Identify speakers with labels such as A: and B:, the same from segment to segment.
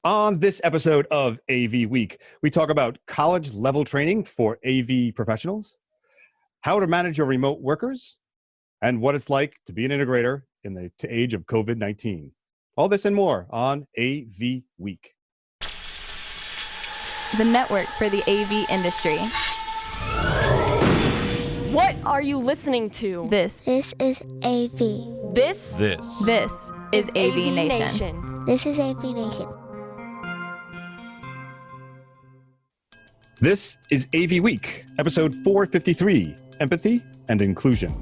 A: On this episode of AV Week, we talk about college-level training for AV professionals, how to manage your remote workers, and what it's like to be an integrator in the age of COVID-19. All this and more on AV Week.
B: The network for the AV industry.
C: What are you listening to?
B: This
D: is AV.
C: This
B: is AVNation.
D: This is AVNation.
A: This is AV Week, episode 453, Empathy and Inclusion.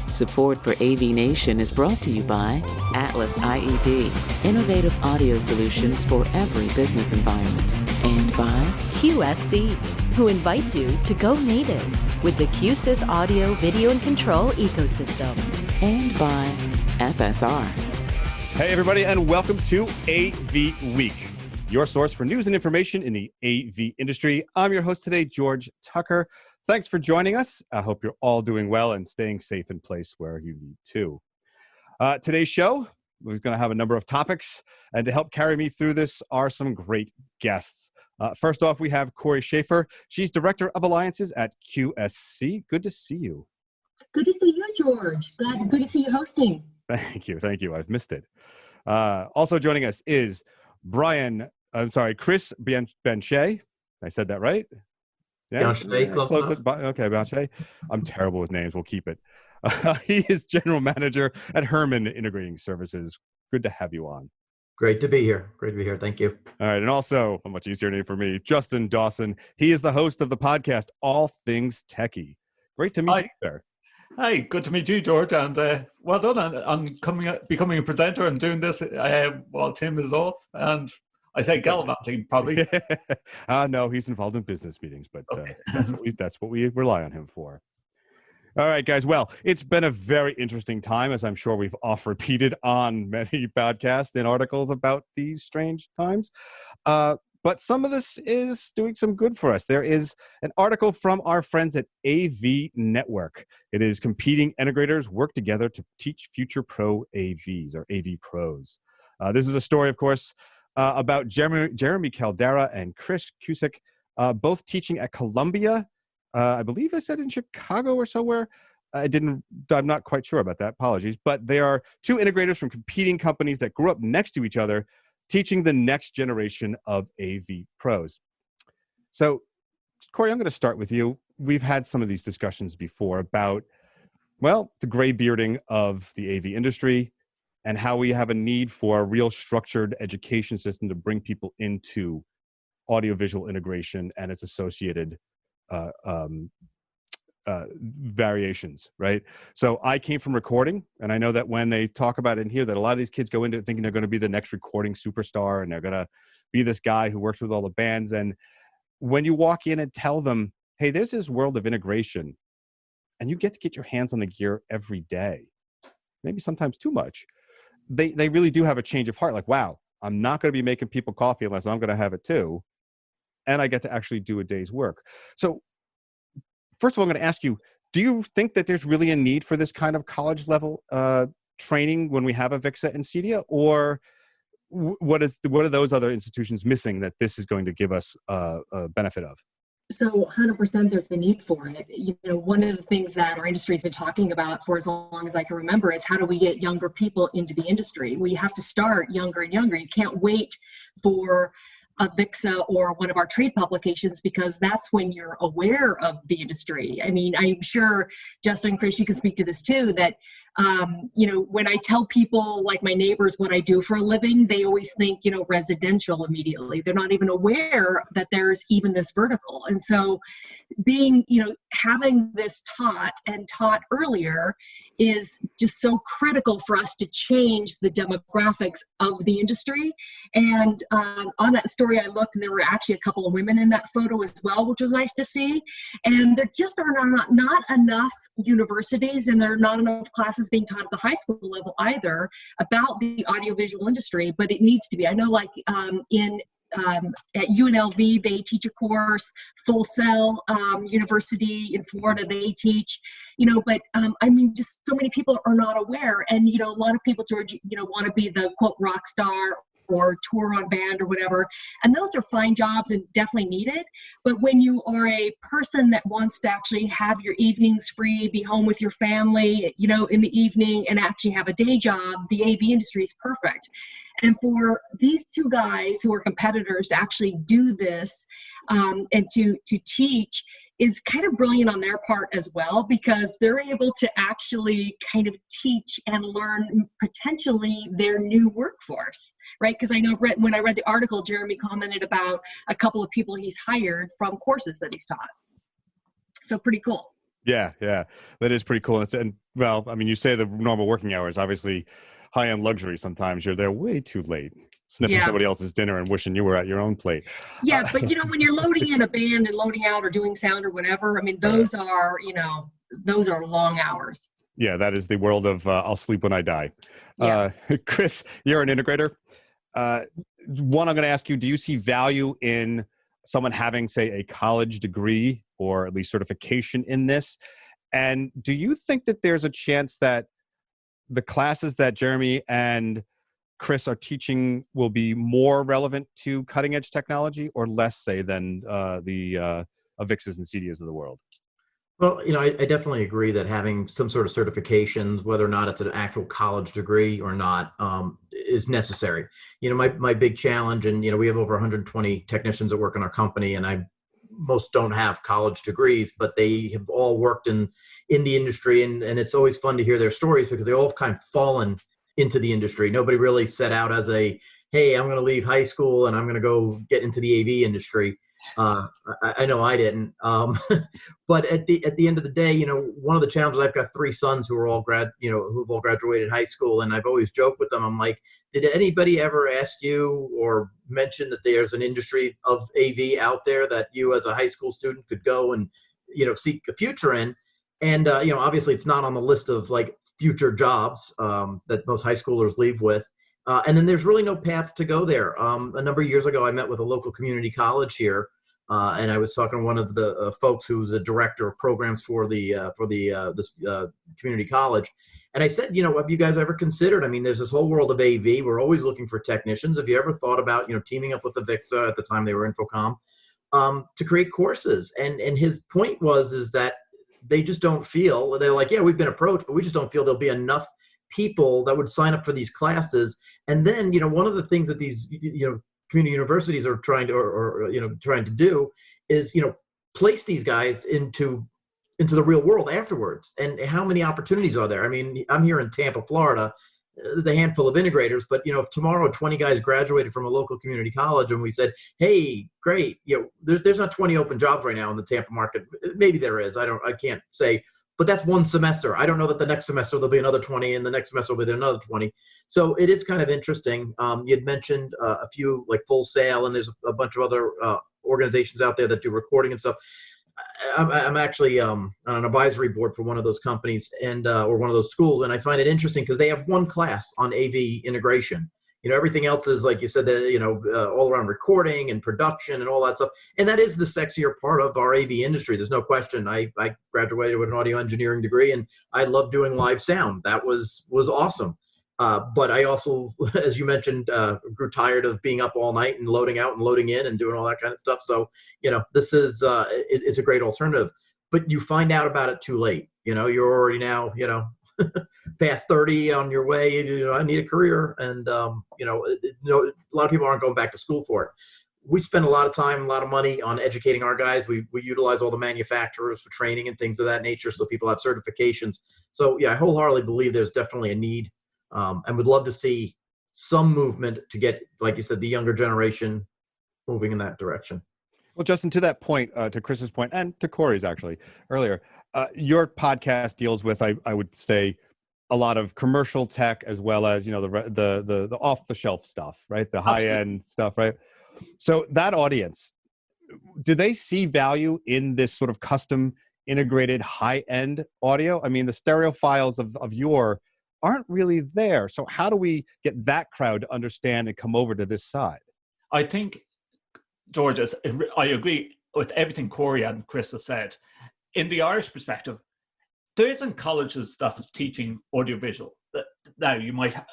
E: Support for AVNation is brought to you by Atlas IEP, innovative audio solutions for every business environment, and by
F: QSC, who invites you to go native with the QSys audio, video, and control ecosystem,
E: and by FSR.
A: Hey everybody, and welcome to AV Week, your source for news and information in the AV industry. I'm your host today, George Tucker. Thanks for joining us. I hope you're all doing well and staying safe in place where you need to. Today's show, we're going to have a number of topics, and to help carry me through this are some great guests. First off, we have Corey Schaefer. She's Director of Alliances at QSC. Good to see you.
G: Good to see you, George. Good to see you hosting.
A: Thank you. I've missed it. Also joining us is Chris Benchet. I said that right? Yes. Benchet. I'm terrible with names. We'll keep it. He is General Manager at Herman Integrating Services. Good to have you on.
H: Great to be here. Thank you.
A: All right. And also, a much easier name for me, Justin Dawson. He is the host of the podcast, All Things Techie. Great to meet you there.
I: Hi, good to meet you, George, and well done on becoming a presenter and doing this while Tim is off. And I say gallivanting, probably.
A: No, he's involved in business meetings, but okay. That's what we rely on him for. All right, guys. Well, it's been a very interesting time, as I'm sure we've oft repeated on many podcasts and articles about these strange times. But some of this is doing some good for us. There is an article from our friends at AV Network. It is Competing Integrators Work Together to Teach Future Pro AVs, or AV Pros. This is a story, of course, about Jeremy Caldera and Chris Cusick, both teaching at Columbia. I believe I said in Chicago or somewhere. I'm not quite sure about that. Apologies. But they are two integrators from competing companies that grew up next to each other, teaching the next generation of AV pros. So, Corey, I'm going to start with you. We've had some of these discussions before about, well, the gray bearding of the AV industry and how we have a need for a real structured education system to bring people into audiovisual integration and its associated variations, right? So I came from recording, and I know that when they talk about it in here, that a lot of these kids go into it thinking they're going to be the next recording superstar, and they're going to be this guy who works with all the bands. And when you walk in and tell them, hey, there's this world of integration, and you get to get your hands on the gear every day, maybe sometimes too much, they really do have a change of heart. Like, wow, I'm not going to be making people coffee unless I'm going to have it too. And I get to actually do a day's work. So first of all, I'm going to ask you, do you think that there's really a need for this kind of college level training when we have a VIXA and CEDIA, or what are those other institutions missing that this is going to give us a benefit of?
G: So 100% there's the need for it. You know, one of the things that our industry has been talking about for as long as I can remember is how do we get younger people into the industry? We have to start younger and younger. You can't wait for a VIXA or one of our trade publications, because that's when you're aware of the industry. I mean, I'm sure, Justin, Chris, you can speak to this too, that, when I tell people, like my neighbors, what I do for a living, they always think, residential immediately. They're not even aware that there's even this vertical. And so having this taught earlier is just so critical for us to change the demographics of the industry. And on that story, I looked, and there were actually a couple of women in that photo as well, which was nice to see. And there just are not enough universities, and there are not enough classes being taught at the high school level either about the audiovisual industry, but it needs to be. I know at UNLV, they teach a course. Full Sail University in Florida, they teach, but just so many people are not aware. And, a lot of people, George, want to be the quote rock star or tour on band or whatever. And those are fine jobs and definitely needed. But when you are a person that wants to actually have your evenings free, be home with your family, you know, in the evening and actually have a day job, the AV industry is perfect. And for these two guys who are competitors to actually do this and to teach is kind of brilliant on their part as well, because they're able to actually kind of teach and learn potentially their new workforce, right? Because I know when I read the article, Jeremy commented about a couple of people he's hired from courses that he's taught. So pretty cool.
A: Yeah, that is pretty cool. And well, I mean, you say the normal working hours, obviously high-end luxury. Sometimes you're there way too late, sniffing somebody else's dinner and wishing you were at your own plate.
G: Yeah, but you know, when you're loading in a band and loading out or doing sound or whatever, I mean, those are, you know, those are long hours.
A: Yeah, that is the world of I'll sleep when I die.
G: Yeah.
A: Chris, you're an integrator. One, I'm going to ask you, do you see value in someone having, say, a college degree or at least certification in this? And do you think that there's a chance that the classes that Jeremy and Chris are teaching will be more relevant to cutting edge technology or less, say, than the AVIXs and CDs of the world?
H: Well, you know, I definitely agree that having some sort of certifications, whether or not it's an actual college degree or not, is necessary. You know, my big challenge, and, you know, we have over 120 technicians that work in our company, and most don't have college degrees, but they have all worked in the industry, and it's always fun to hear their stories because they all have kind of fallen into the industry. Nobody really set out as a, hey, I'm going to leave high school and I'm going to go get into the AV industry. I know I didn't. But at the end of the day, you know, one of the challenges, I've got 3 sons who are all who've all graduated high school, and I've always joked with them. I'm like, did anybody ever ask you or mention that there's an industry of AV out there that you as a high school student could go and, you know, seek a future in? And, you know, obviously it's not on the list of like future jobs that most high schoolers leave with. And then there's really no path to go there. A number of years ago, I met with a local community college here, and I was talking to one of the folks who's a director of programs for this community college. And I said, you know, have you guys ever considered, I mean, there's this whole world of AV. We're always looking for technicians. Have you ever thought about, you know, teaming up with the AVIXA, at the time they were Infocom, to create courses? And his point is that they just don't feel, they're like, yeah, we've been approached, but we just don't feel there'll be enough people that would sign up for these classes. And then, you know, one of the things that these, you know, community universities are trying to, trying to do is, you know, place these guys into the real world afterwards. And how many opportunities are there? I mean, I'm here in Tampa, Florida. There's a handful of integrators, but, you know, if tomorrow 20 guys graduated from a local community college and we said, hey, great, you know, there's not 20 open jobs right now in the Tampa market. Maybe there is. I can't say. But that's one semester. I don't know that the next semester there'll be another 20, and the next semester will be another 20. So it is kind of interesting. You had mentioned a few like Full Sail, and there's a bunch of other organizations out there that do recording and stuff. I'm actually on an advisory board for one of those companies and or one of those schools, and I find it interesting because they have one class on AV integration. You know, everything else is, like you said, that, you know, all around recording and production and all that stuff. And that is the sexier part of our AV industry. There's no question. I graduated with an audio engineering degree, and I love doing live sound. That was awesome. But I also, as you mentioned, grew tired of being up all night and loading out and loading in and doing all that kind of stuff. So, you know, this is it's a great alternative. But you find out about it too late. You know, you're already now, you know, past 30 on your way. You know, I need a career, and you know, a lot of people aren't going back to school for it. We spend a lot of time, a lot of money on educating our guys. We utilize all the manufacturers for training and things of that nature, so people have certifications. So yeah, I wholeheartedly believe there's definitely a need, and would love to see some movement to get, like you said, the younger generation moving in that direction.
A: Well, Justin, to that point, to Chris's point, and to Corey's actually earlier, your podcast deals with, I would say, a lot of commercial tech as well as, you know, the off the shelf stuff, right? The high end stuff, right? So that audience, do they see value in this sort of custom integrated high end audio? I mean, the stereo files of your aren't really there. So how do we get that crowd to understand and come over to this side?
I: I think, George, I agree with everything Corey and Chris has said. In the Irish perspective, there isn't colleges that's teaching audiovisual. now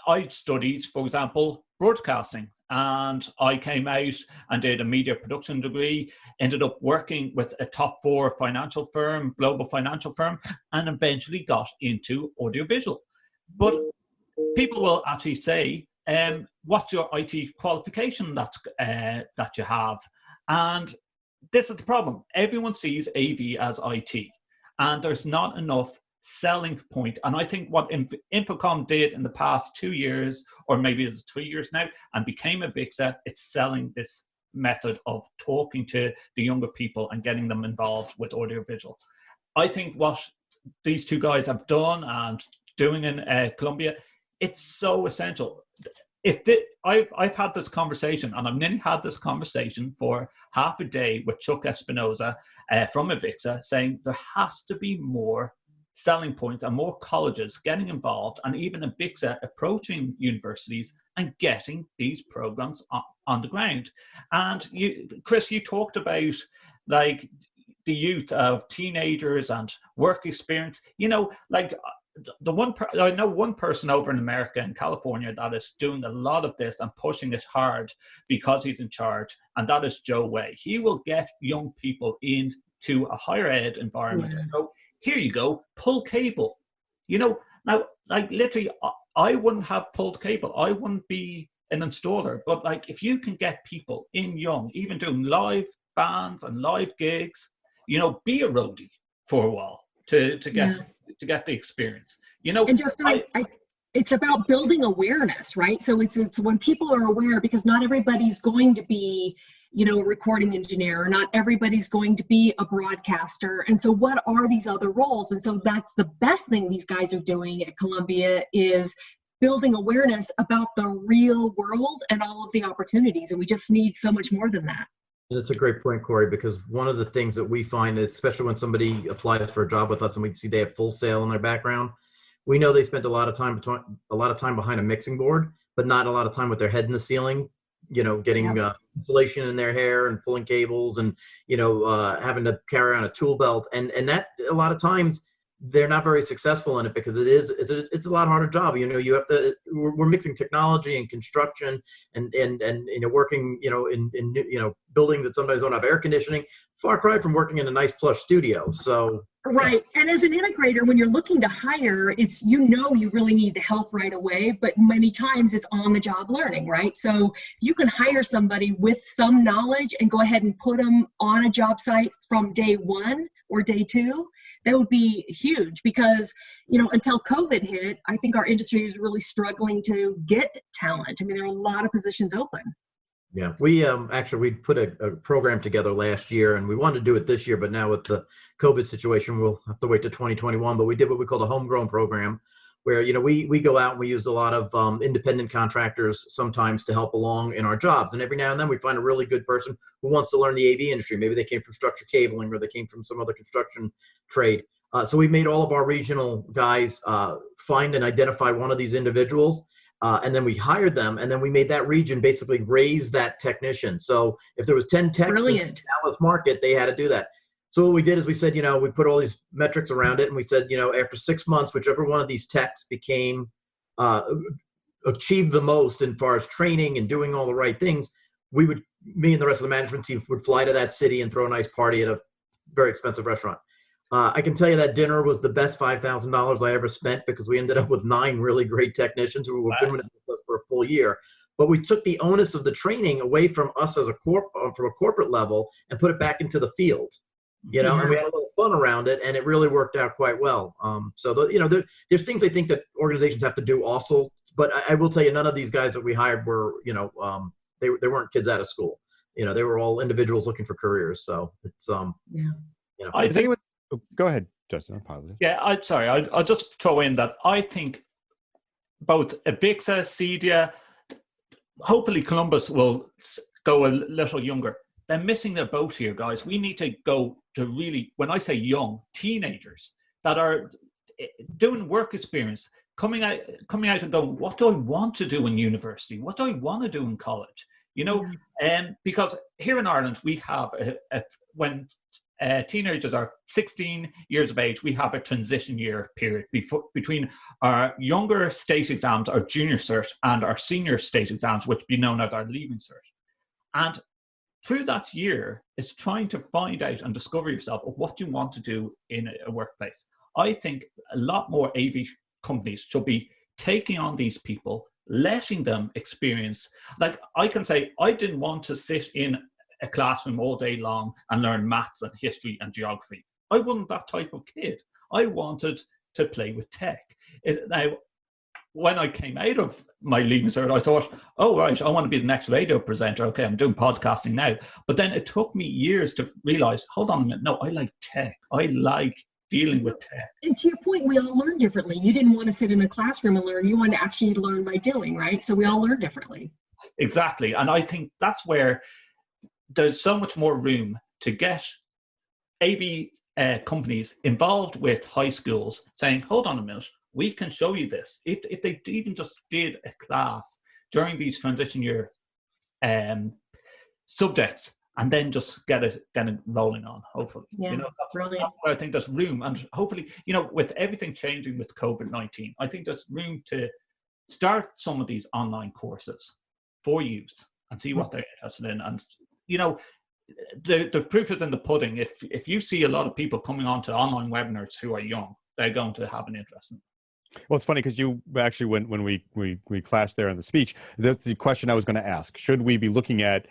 I: I studied, for example, broadcasting, and I came out and did a media production degree, ended up working with a top 4 financial firm, global financial firm, and eventually got into audiovisual. But people will actually say, what's your IT qualification that you have? And this is the problem. Everyone sees AV as IT, and there's not enough selling point. And I think what Infocom did in the past 2 years, or maybe it's 3 years now, and became a VIXA, it's selling this method of talking to the younger people and getting them involved with audiovisual. I think what these two guys have done and doing in Colombia, it's so essential. I've had this conversation, and I've nearly had this conversation for half a day with Chuck Espinoza from Avixa, saying there has to be more selling points and more colleges getting involved, and even Avixa approaching universities and getting these programs on the ground. And Chris, you talked about like the youth of teenagers and work experience. Like I know one person over in America, in California, that is doing a lot of this and pushing it hard because he's in charge, and that is Joe Way. He will get young people into a higher ed environment and go, here you go, pull cable. Now, like literally, I wouldn't have pulled cable. I wouldn't be an installer. But like, if you can get people in young, even doing live bands and live gigs, be a roadie for a while to get the experience.
G: And Justin, it's about building awareness, right? So it's when people are aware, because not everybody's going to be a recording engineer, or not everybody's going to be a broadcaster. And so what are these other roles? And so that's the best thing these guys are doing at Columbia, is building awareness about the real world and all of the opportunities. And we just need so much more than that.
H: That's a great point, Corey, because one of the things that we find, especially when somebody applies for a job with us and we see they have Full Sail in their background, we know they spent a lot of time behind a mixing board, but not a lot of time with their head in the ceiling, getting insulation in their hair and pulling cables and, having to carry on a tool belt. And that a lot of times they're not very successful in it, because it's a lot harder job. You have to, we're mixing technology and construction and working, in buildings that sometimes don't have air conditioning, far cry from working in a nice plush studio. So.
G: Right. And as an integrator, when you're looking to hire, it's, you really need the help right away, but many times it's on the job learning, right? So you can hire somebody with some knowledge and go ahead and put them on a job site from day 1 or day 2. That would be huge, because, until COVID hit, I think our industry is really struggling to get talent. I mean, there are a lot of positions open.
H: Yeah, we we put a program together last year, and we wanted to do it this year, but now with the COVID situation, we'll have to wait to 2021. But we did what we called a homegrown program, where we go out and we use a lot of independent contractors sometimes to help along in our jobs. And every now and then we find a really good person who wants to learn the AV industry. Maybe they came from structured cabling, or they came from some other construction trade. So we made all of our regional guys find and identify one of these individuals. And then we hired them, and then we made that region basically raise that technician. So if there was 10 techs in the Dallas market, they had to do that. So what we did is we said, we put all these metrics around it, and we said, after 6 months, whichever one of these techs achieved the most as far as training and doing all the right things, me and the rest of the management team would fly to that city and throw a nice party at a very expensive restaurant. I can tell you that dinner was the best $5,000 I ever spent, because we ended up with 9 really great technicians who were been with us for a full year. But we took the onus of the training away from us as from a corporate level and put it back into the field. And we had a little fun around it, and it really worked out quite well. There's things I think that organizations have to do also, but I will tell you, none of these guys that we hired were, they weren't kids out of school. They were all individuals looking for careers. So it's,
I: I think.
A: Go ahead, Justin. I apologize.
I: Yeah, I'll just throw in that I think both Avixa, CEDIA, hopefully Columbus will go a little younger. They're missing their boat here, guys. We need to go to really, when I say young, teenagers that are doing work experience, coming out and going, what do I want to do in university? What do I want to do in college? Because here in Ireland, we have when teenagers are 16 years of age, we have a transition year period between our younger state exams, our junior cert, and our senior state exams, which be known as our leaving cert. And through that year, it's trying to find out and discover yourself of what you want to do in a workplace. I think a lot more AV companies should be taking on these people, letting them experience. Like I can say, I didn't want to sit in a classroom all day long and learn maths and history and geography. I wasn't that type of kid. I wanted to play with tech. Now, when I came out of my leaving cert, I thought, oh, right, I want to be the next radio presenter. Okay, I'm doing podcasting now. But then it took me years to realize, hold on a minute, no, I like tech. I like dealing with tech.
G: And to your point, we all learn differently. You didn't want to sit in a classroom and learn. You want to actually learn by doing, right? So we all learn differently.
I: Exactly. And I think that's where there's so much more room to get AV companies involved with high schools saying, hold on a minute, we can show you this. If they even just did a class during these transition year subjects, and then just get it rolling on, hopefully.
G: Yeah,
I: that's where I think there's room. And hopefully, with everything changing with COVID-19, I think there's room to start some of these online courses for youth and see what they're interested in. And the proof is in the pudding. If you see a lot of people coming onto online webinars who are young, they're going to have an interest in it.
A: Well, it's funny because you actually, when we clashed there in the speech, that's the question I was going to ask. Should we be looking at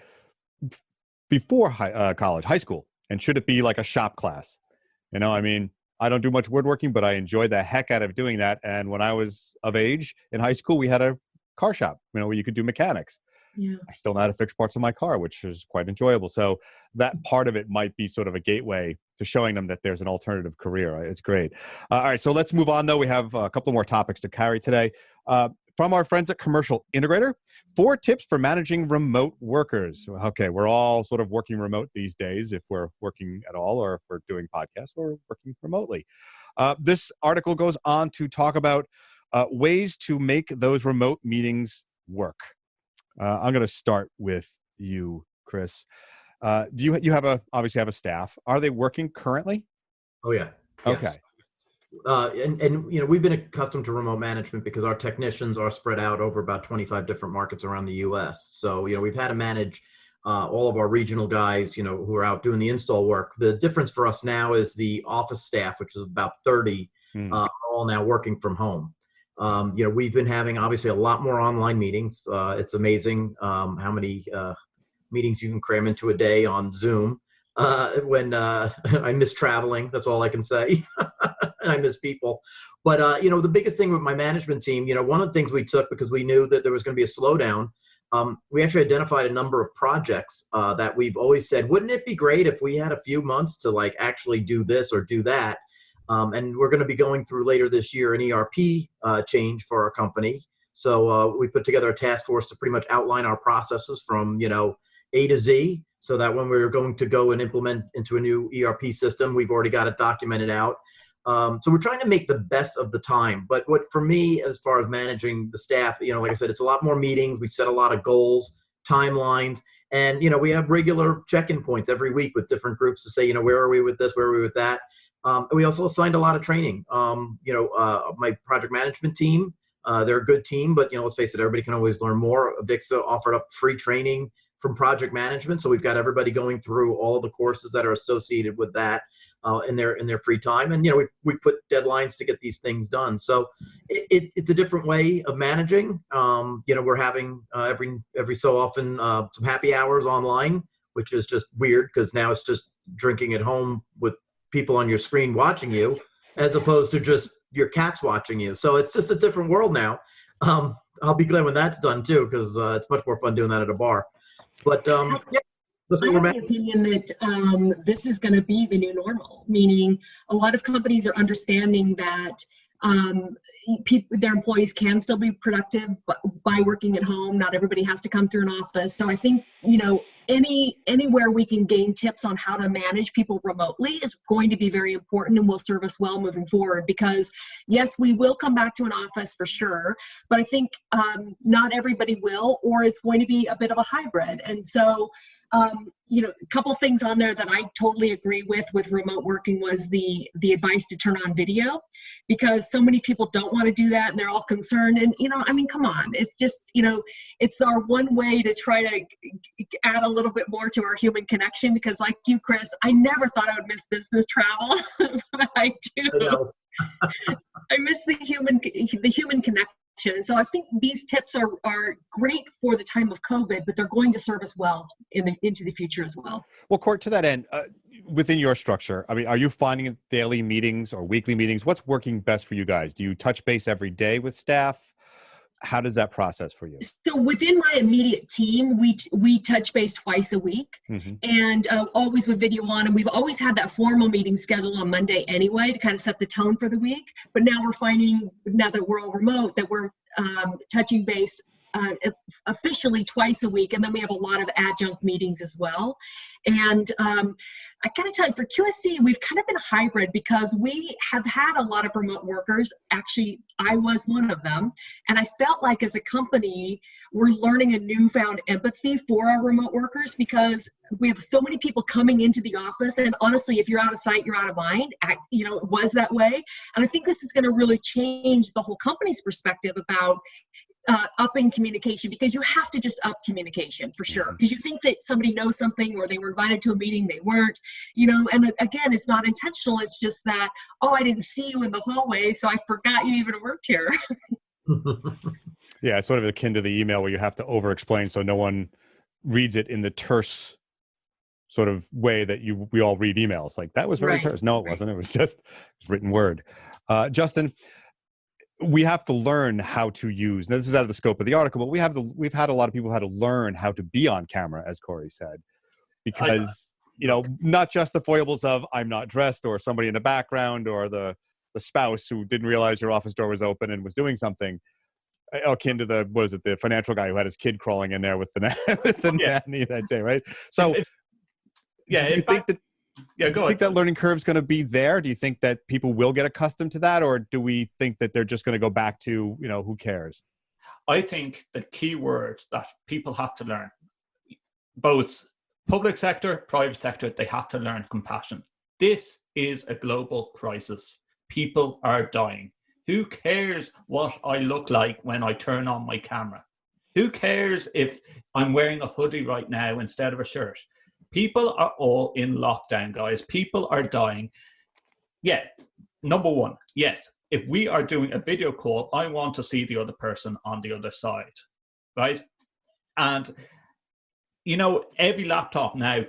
A: before college, high school, and should it be like a shop class? I mean, I don't do much woodworking, but I enjoyed the heck out of doing that. And when I was of age in high school, we had a car shop, where you could do mechanics.
G: Yeah.
A: I still know how to fix parts of my car, which is quite enjoyable. So that part of it might be sort of a gateway to showing them that there's an alternative career. It's great. All right, so let's move on, though. We have a couple more topics to carry today. From our friends at Commercial Integrator, 4 tips for managing remote workers. Okay, we're all sort of working remote these days, if we're working at all, or if we're doing podcasts, or working remotely. This article goes on to talk about ways to make those remote meetings work. I'm going to start with you, Chris. Do you obviously have a staff? Are they working currently?
H: Oh yeah.
A: Okay.
H: Yes. And we've been accustomed to remote management because our technicians are spread out over about 25 different markets around the U.S. So we've had to manage all of our regional guys, who are out doing the install work. The difference for us now is the office staff, which is about 30, are all now working from home. We've been having obviously a lot more online meetings. It's amazing how many meetings you can cram into a day on Zoom. When I miss traveling, that's all I can say. And I miss people. But, the biggest thing with my management team, one of the things we took, because we knew that there was going to be a slowdown, we actually identified a number of projects that we've always said, wouldn't it be great if we had a few months to actually do this or do that? And we're going to be going through later this year an ERP change for our company. So we put together a task force to pretty much outline our processes from, A to Z, so that when we're going to go and implement into a new ERP system, we've already got it documented out. So we're trying to make the best of the time. But what for me, as far as managing the staff, like I said, it's a lot more meetings. We set a lot of goals, timelines, and, we have regular check-in points every week with different groups to say, where are we with this? Where are we with that? We also assigned a lot of training. My project management team, they're a good team, but, let's face it, everybody can always learn more. Avixa offered up free training from project management. So we've got everybody going through all of the courses that are associated with that in their free time. And, we put deadlines to get these things done. So it's a different way of managing. We're having every so often some happy hours online, which is just weird because now it's just drinking at home with people on your screen watching you, as opposed to just your cats watching you. So it's just a different world now. I'll be glad when that's done too, because it's much more fun doing that at a bar. But yeah, that's what
G: I have the opinion that this is going to be the new normal, meaning a lot of companies are understanding that their employees can still be productive by working at home. Not everybody has to come through an office. So I think, anywhere we can gain tips on how to manage people remotely is going to be very important and will serve us well moving forward, because yes, we will come back to an office for sure, but I think not everybody will, or it's going to be a bit of a hybrid. And so A couple things on there that I totally agree with remote working was the advice to turn on video, because so many people don't want to do that and they're all concerned. And, come on, it's just, it's our one way to try to add a little bit more to our human connection, because like you, Chris, I never thought I would miss business travel, but I do. I miss the human connection. So I think these tips are great for the time of COVID, but they're going to serve us well into the future as well.
A: Well, Court, to that end, within your structure, are you finding daily meetings or weekly meetings? What's working best for you guys? Do you touch base every day with staff? How does that process for you?
G: So within my immediate team, we touch base twice a week, and always with video on. And we've always had that formal meeting scheduled on Monday anyway to kind of set the tone for the week. But now we're finding, now that we're all remote, that we're touching base officially twice a week, and then we have a lot of adjunct meetings as well. And I gotta tell you, for QSC, we've kind of been hybrid because we have had a lot of remote workers. Actually, I was one of them, and I felt like as a company, we're learning a newfound empathy for our remote workers, because we have so many people coming into the office, and honestly, if you're out of sight, you're out of mind. It was that way, and I think this is going to really change the whole company's perspective about upping communication, because you have to just up communication for sure, because you think that somebody knows something or they were invited to a meeting, they weren't, and again, it's not intentional. It's just that, I didn't see you in the hallway, so I forgot you even worked here.
A: Yeah, it's sort of akin to the email where you have to over-explain so no one reads it in the terse sort of way that we all read emails. Like, that was very terse. No, it wasn't. It was just written word. Justin, we have to learn how to use, now this is out of the scope of the article, but we've had a lot of people how to learn how to be on camera, as Corey said, because, not just the foibles of I'm not dressed, or somebody in the background, or the spouse who didn't realize your office door was open and was doing something, akin to the financial guy who had his kid crawling in there with the nanny that day, right? So do you think that that learning curve is going to be there? Do you think that people will get accustomed to that, or do we think that they're just going to go back to, who cares?
I: I think the key word that people have to learn, both public sector, private sector, they have to learn compassion. This is a global crisis. People are dying. Who cares what I look like when I turn on my camera? Who cares if I'm wearing a hoodie right now instead of a shirt? People are all in lockdown, guys. People are dying. Yeah, number one, yes, if we are doing a video call, I want to see the other person on the other side, right? And, every laptop now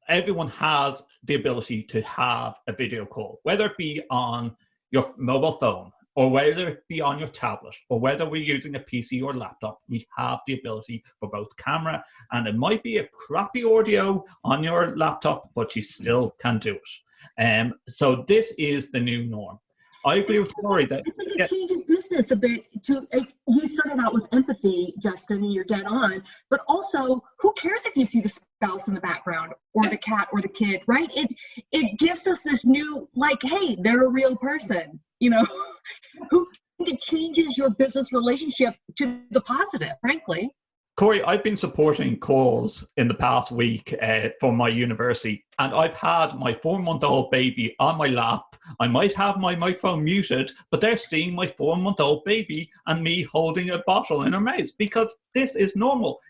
I: everyone has the ability to have a video call, whether it be on your mobile phone, or whether it be on your tablet, or whether we're using a PC or laptop, we have the ability for both camera, and it might be a crappy audio on your laptop, but you still can do it. So this is the new norm. I agree with Corey that
G: I think it changes business a bit. You started out with empathy, Justin, and you're dead on. But also, who cares if you see the spouse in the background, or the cat, or the kid, right? It gives us this new, hey, they're a real person. It changes your business relationship to the positive, frankly.
I: Corey, I've been supporting calls in the past week for my university, and I've had my 4-month-old baby on my lap. I might have my microphone muted, but they're seeing my 4-month-old baby and me holding a bottle in her mouth, because this is normal.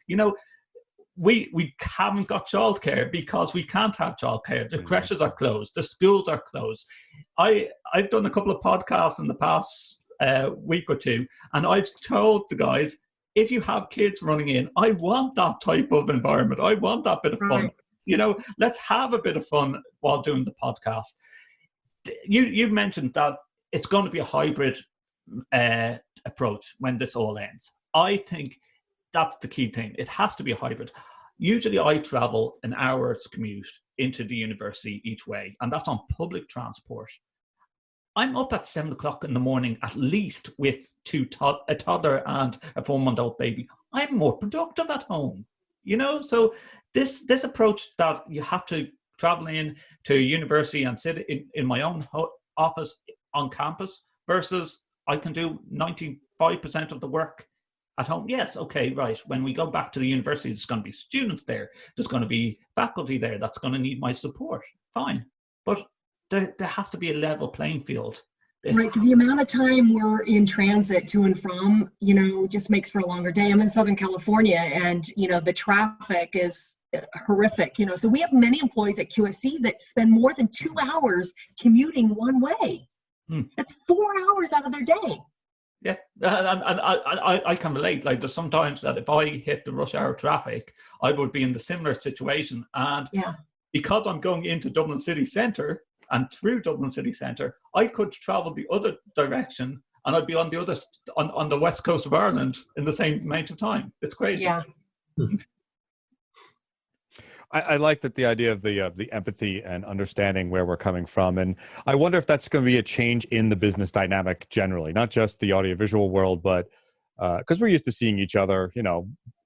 I: We haven't got childcare because we can't have childcare. The creches are closed. The schools are closed. I've done a couple of podcasts in the past week or two, and I've told the guys, if you have kids running in, I want that type of environment. I want that bit of fun. Let's have a bit of fun while doing the podcast. You mentioned that it's going to be a hybrid approach when this all ends. I think that's the key thing. It has to be a hybrid. Usually I travel an hour's commute into the university each way, and that's on public transport. I'm up at 7 o'clock in the morning, at least, with a toddler and a 4-month-old baby. I'm more productive at home, So this approach that you have to travel in to university and sit in my own office on campus versus I can do 95% of the work at home. Yes, okay, right. When we go back to the university, there's going to be students there. There's going to be faculty there that's going to need my support. Fine. But there has to be a level playing field.
G: Right, because the amount of time we're in transit to and from, just makes for a longer day. I'm in Southern California, and, the traffic is horrific, so we have many employees at QSC that spend more than 2 hours commuting one way. That's 4 hours out of their day.
I: Yeah, and I can relate. Like, there's sometimes that if I hit the rush hour traffic, I would be in the similar situation. And because I'm going into Dublin city centre and through Dublin city centre, I could travel the other direction and I'd be on the west coast of Ireland in the same amount of time. It's crazy.
G: Yeah.
A: I like that the idea of the empathy and understanding where we're coming from. And I wonder if that's going to be a change in the business dynamic generally, not just the audiovisual world, but because we're used to seeing each other,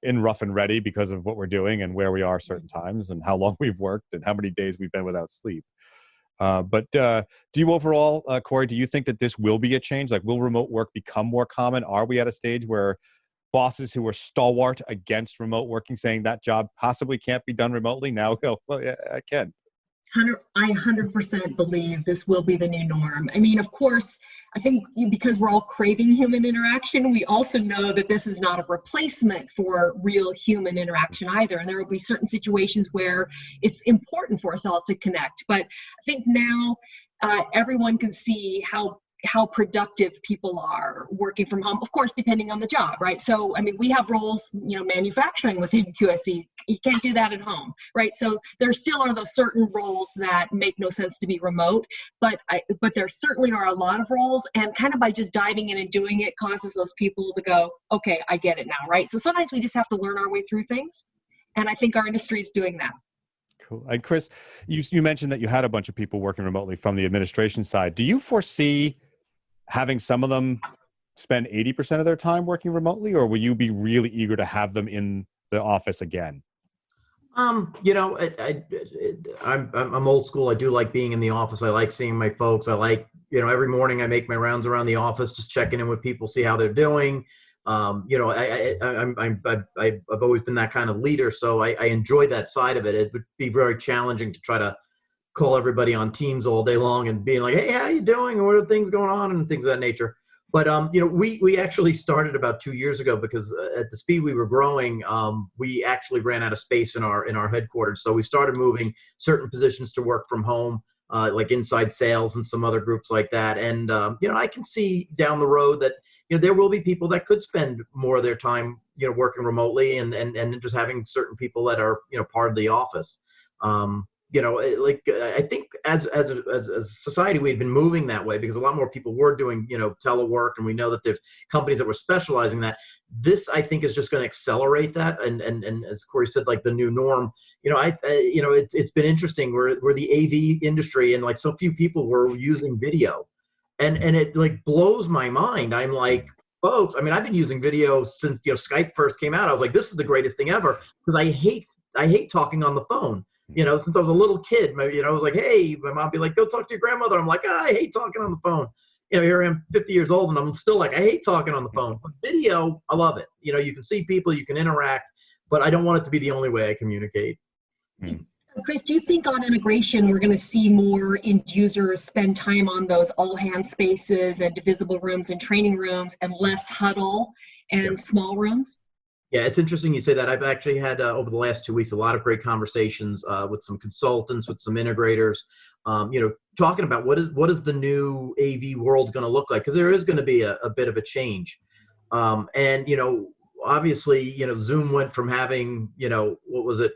A: in rough and ready because of what we're doing and where we are certain times and how long we've worked and how many days we've been without sleep. But do you overall, Corey, do you think that this will be a change? Like, will remote work become more common? Are we at a stage where bosses who were stalwart against remote working saying that job possibly can't be done remotely now go, well, yeah, I can?
G: I 100% believe this will be the new norm. I mean, of course, I think because we're all craving human interaction, we also know that this is not a replacement for real human interaction either. And there will be certain situations where it's important for us all to connect. But I think now everyone can see how productive people are working from home, of course, depending on the job, right? So, I mean, we have roles, manufacturing within QSC. You can't do that at home, right? So there still are those certain roles that make no sense to be remote, but there certainly are a lot of roles, and kind of by just diving in and doing it causes those people to go, okay, I get it now, right? So sometimes we just have to learn our way through things. And I think our industry is doing that.
A: Cool. And Chris, you mentioned that you had a bunch of people working remotely from the administration side. Do you foresee having some of them spend 80% of their time working remotely, or will you be really eager to have them in the office again?
H: I'm old school. I do like being in the office. I like seeing my folks. I like, every morning I make my rounds around the office, just checking in with people, see how they're doing. I've always been that kind of leader, so I enjoy that side of it. It would be very challenging to try to call everybody on Teams all day long and being like, hey, how you doing? And what are things going on? And things of that nature. But, we actually started about 2 years ago because at the speed we were growing, we actually ran out of space in our headquarters. So we started moving certain positions to work from home, like inside sales and some other groups like that. And, I can see down the road that, there will be people that could spend more of their time, working remotely and just having certain people that are, part of the office. I think as a society, we had been moving that way because a lot more people were doing, telework, and we know that there's companies that were specializing that. This, I think, is just going to accelerate that. And as Corey said, like the new norm, it's been interesting. We're the AV industry, and like so few people were using video, and it like blows my mind. I'm like, folks, I mean, I've been using video since, Skype first came out. I was like, this is the greatest thing ever because I hate talking on the phone. Since I was a little kid, I was like, hey, my mom would be like, go talk to your grandmother. I'm like, I hate talking on the phone. Here I am 50 years old and I'm still like, I hate talking on the phone. But video, I love it. You can see people, you can interact, but I don't want it to be the only way I communicate.
G: Chris, do you think on integration, we're going to see more end users spend time on those all hands spaces and divisible rooms and training rooms and less huddle and small rooms?
H: Yeah, it's interesting you say that. I've actually had over the last 2 weeks a lot of great conversations with some consultants, with some integrators, talking about what is the new AV world going to look like, because there is going to be a bit of a change. And obviously, Zoom went from having, what was it,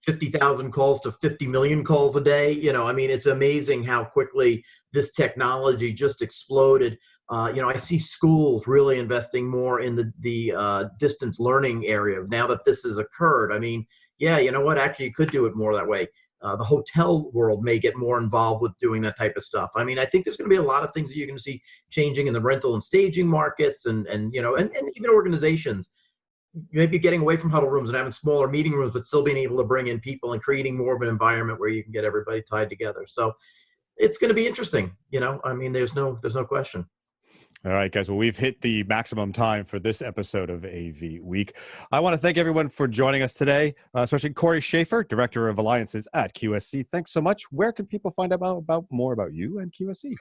H: 50,000 calls to 50 million calls a day. It's amazing how quickly this technology just exploded. I see schools really investing more in the distance learning area now that this has occurred. Actually, you could do it more that way. The hotel world may get more involved with doing that type of stuff. I think there's going to be a lot of things that you're going to see changing in the rental and staging markets and even organizations. Maybe getting away from huddle rooms and having smaller meeting rooms, but still being able to bring in people and creating more of an environment where you can get everybody tied together. So it's going to be interesting. There's no question.
A: All right, guys. Well, we've hit the maximum time for this episode of AV Week. I want to thank everyone for joining us today, especially Corey Schaefer, Director of Alliances at QSC. Thanks so much. Where can people find out more about you and QSC?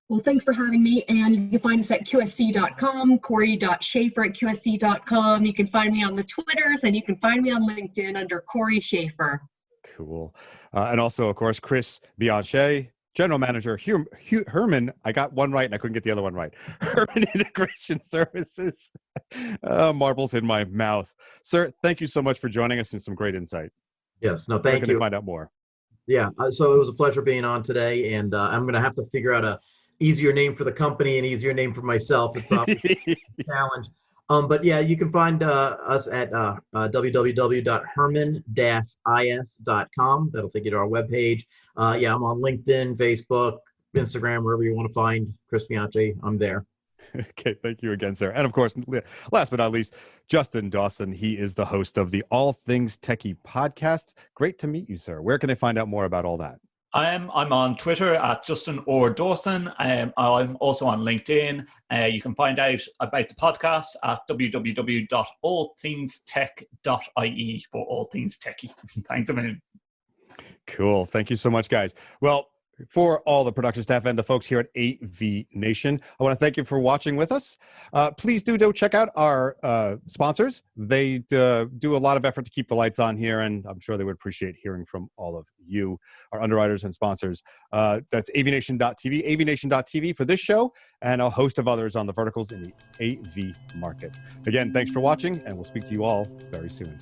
G: Well, thanks for having me. And you can find us at qsc.com, corey.schaefer@qsc.com. You can find me on the Twitters, and you can find me on LinkedIn under Corey Schaefer.
A: Cool. And also, of course, Chris Bianchet, General Manager, Herman. I got one right and I couldn't get the other one right. Herman Integration Services. Marbles in my mouth. Sir, thank you so much for joining us and some great insight.
H: Yes, no, thank you.
A: To find out more.
H: Yeah, so it was a pleasure being on today, and I'm going to have to figure out a easier name for the company and easier name for myself. It's obviously a challenge. But yeah, you can find us at www.herman-is.com. That'll take you to our webpage. Yeah, I'm on LinkedIn, Facebook, Instagram, wherever you want to find Chris Bianchi, I'm there.
A: Okay, thank you again, sir. And of course, last but not least, Justin Dawson. He is the host of the All Things Techie podcast. Great to meet you, sir. Where can they find out more about all that?
I: I'm on Twitter at Justin or Dawson. I'm also on LinkedIn. You can find out about the podcast at www.allthingstech.ie for all things techie. Thanks a million.
A: Cool. Thank you so much, guys. Well, for all the production staff and the folks here at AVNation, I want to thank you for watching with us. Please do check out our sponsors. They do a lot of effort to keep the lights on here, and I'm sure they would appreciate hearing from all of you, our underwriters and sponsors. That's AVNation.tv, AVNation.tv for this show, and a host of others on the verticals in the AV market. Again, thanks for watching, and we'll speak to you all very soon.